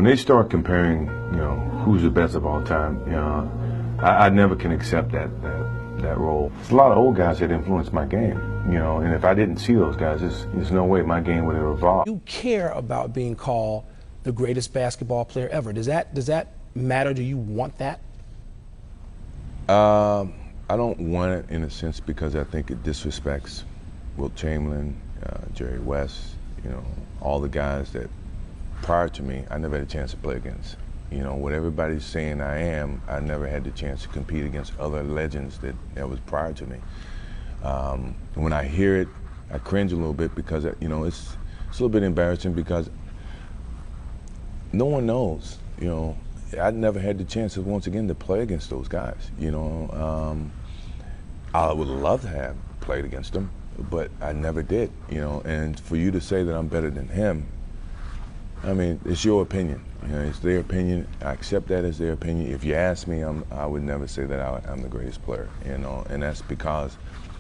they start comparing, who's the best of all time, I never can accept that role. There's a lot of old guys that influenced my game, and if I didn't see those guys, there's no way my game would have evolved. You care about being called the greatest basketball player ever. Does that matter? Do you want that? I don't want it in a sense because I think it disrespects Wilt Chamberlain, Jerry West, all the guys that prior to me, I never had a chance to play against. What everybody's saying I am, I never had the chance to compete against other legends that was prior to me. When I hear it, I cringe a little bit because, it's a little bit embarrassing because no one knows, I never had the chance once again to play against those guys, I would love to have played against them, but I never did, and for you to say that I'm better than him, I mean, it's your opinion. It's their opinion. I accept that as their opinion. If you ask me, I would never say that I'm the greatest player, and that's because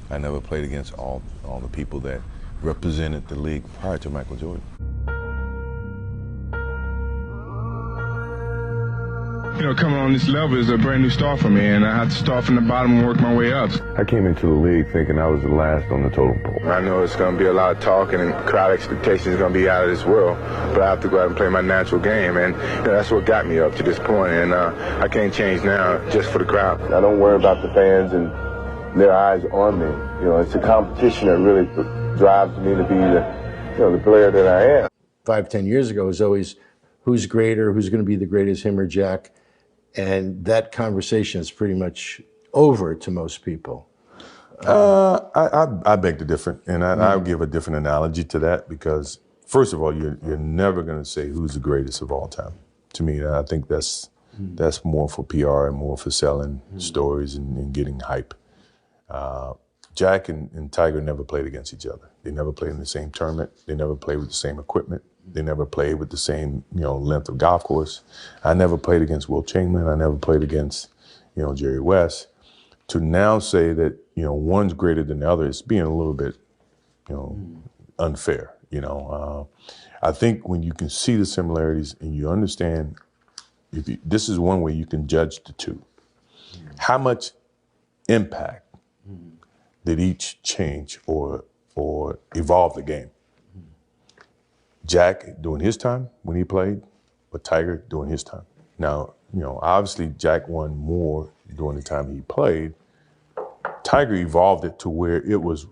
I never played against all the people that represented the league prior to Michael Jordan. Coming on this level is a brand new start for me, and I had to start from the bottom and work my way up. I came into the league thinking I was the last on the totem pole. I know it's going to be a lot of talking and crowd expectations is going to be out of this world, but I have to go out and play my natural game, and that's what got me up to this point, and I can't change now just for the crowd. I don't worry about the fans and their eyes on me. It's a competition that really drives me to be the player that I am. 5-10 years ago, it was always who's greater, who's going to be the greatest, him or Jack. And that conversation is pretty much over to most people. I beg to differ, and I'll give a different analogy to that because, first of all, you're never going to say who's the greatest of all time. To me, I think that's more for PR and more for selling stories and getting hype. Jack and Tiger never played against each other. They never played in the same tournament. They never played with the same equipment. They never played with the same, length of golf course. I never played against Wilt Chamberlain. I never played against, Jerry West. To now say that, one's greater than the other is being a little bit, unfair. I think when you can see the similarities and you understand, this is one way you can judge the two. How much impact did each change or evolve the game? Jack during his time when he played, but Tiger during his time. Now, obviously Jack won more during the time he played. Tiger evolved it to where it was,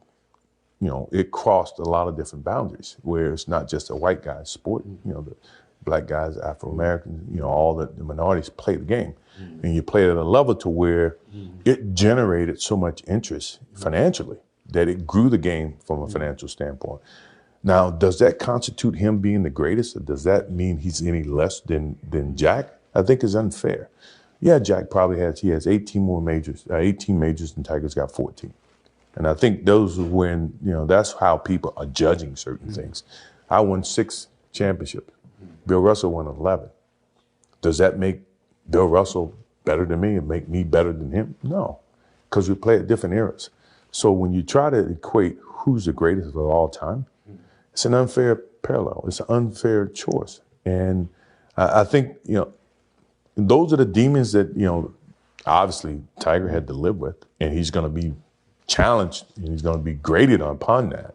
it crossed a lot of different boundaries, where it's not just a white guy's sport, the black guys, Afro-Americans, all the minorities play the game. And you play it at a level to where it generated so much interest financially that it grew the game from a financial standpoint. Now, does that constitute him being the greatest, or does that mean he's any less than Jack? I think it's unfair. Yeah, Jack probably has 18 majors and Tiger's got 14. And I think those are when, that's how people are judging certain things. I won 6 championships. Bill Russell won 11. Does that make Bill Russell better than me and make me better than him? No, because we play at different eras. So when you try to equate who's the greatest of all time, it's an unfair parallel. It's an unfair choice. And I think, those are the demons that, obviously Tiger had to live with, and he's going to be challenged and he's going to be graded upon that.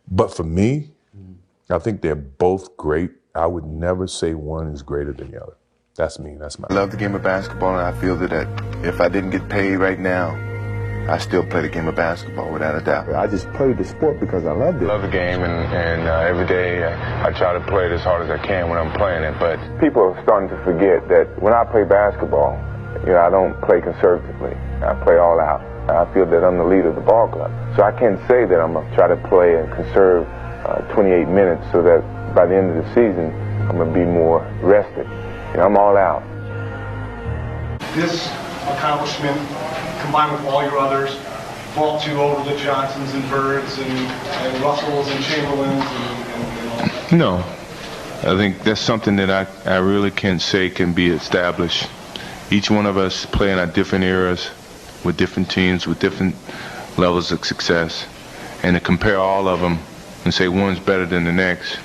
But for me, I think they're both great. I would never say one is greater than the other. That's me. That's my. I love the game of basketball, and I feel that if I didn't get paid right now, I still play the game of basketball without a doubt. I just played the sport because I loved it. I love the game, and every day I try to play it as hard as I can when I'm playing it. But people are starting to forget that when I play basketball, I don't play conservatively. I play all out. I feel that I'm the leader of the ball club. So I can't say that I'm going to try to play and conserve 28 minutes so that by the end of the season, I'm going to be more rested. I'm all out. This accomplishment, combined with all your others, vault you over the Johnsons and Birds and Russells and Chamberlains and all that? No. I think that's something that I really can't say can be established. Each one of us playing at different eras with different teams, with different levels of success. And to compare all of them and say one's better than the next,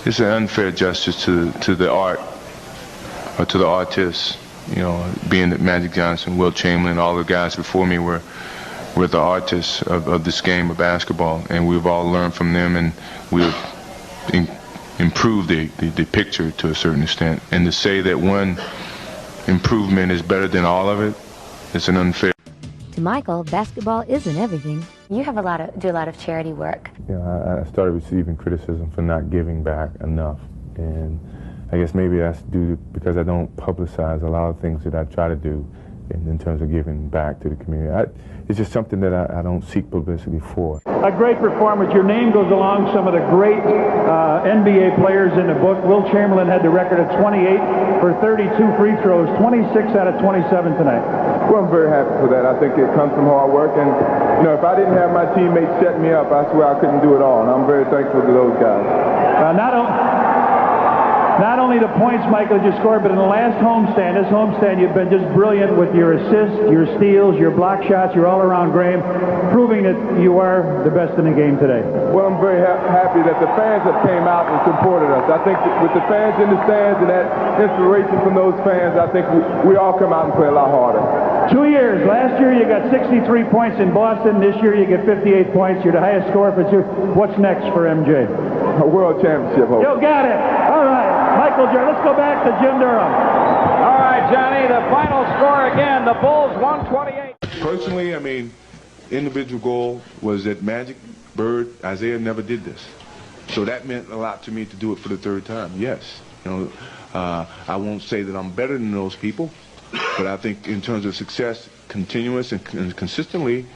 it's an unfair justice to the art to the artists, you know, being that Magic Johnson, Wilt Chamberlain, all the guys before me were the artists of this game of basketball, and we've all learned from them, and we've improved the picture to a certain extent. And to say that one improvement is better than all of it, it's an unfair. To Michael, basketball isn't everything. You have do a lot of charity work. You know, I started receiving criticism for not giving back enough, and I guess maybe that's due to because I don't publicize a lot of things that I try to do in terms of giving back to the community. It's just something that I don't seek publicity for. A great performance. Your name goes along some of the great NBA players in the book. Wilt Chamberlain had the record of 28 for 32 free throws, 26 out of 27 tonight. Well, I'm very happy for that. I think it comes from hard work, and you know, if I didn't have my teammates setting me up, I swear I couldn't do it all, and I'm very thankful to those guys. Not only the points, Michael, you scored, but in the last homestand, you've been just brilliant with your assists, your steals, your block shots, your all-around game, proving that you are the best in the game today. Well, I'm very happy that the fans have came out and supported us. I think that with the fans in the stands and that inspiration from those fans, I think we all come out and play a lot harder. 2 years. Last year you got 63 points in Boston. This year you get 58 points. You're the highest scorer for two. What's next for MJ? A world championship, hope. You got it. All right. Michael Jordan. Let's go back to Jim Durham. All right, Johnny, the final score again, the Bulls 128. Personally, I mean, individual goal was that Magic, Bird, Isaiah never did this. So that meant a lot to me to do it for the third time, yes. You know, I won't say that I'm better than those people, but I think in terms of success, continuous and consistently,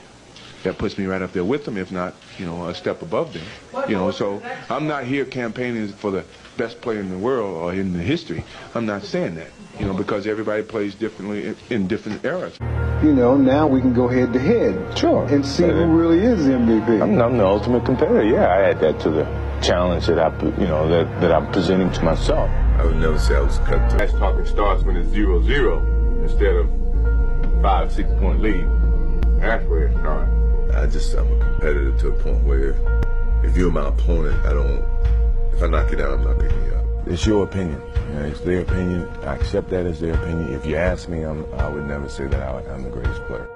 that puts me right up there with them, if not, you know, a step above them. You know, so I'm not here campaigning for the best player in the world or in the history. I'm not saying that, you know, because everybody plays differently in different eras. You know, now we can go head to head. Sure. And see who really is the MVP. I'm the ultimate competitor. Yeah, I add that to the challenge that that I'm presenting to myself. I would never say I was cut to. That's talking starts when it's 0-0 instead of 5-6 point lead. That's where it starts. I'm a competitor to a point where if you're my opponent, if I knock you down, I'm not picking you up. It's your opinion. You know, it's their opinion. I accept that as their opinion. If you ask me, I would never say that I'm the greatest player.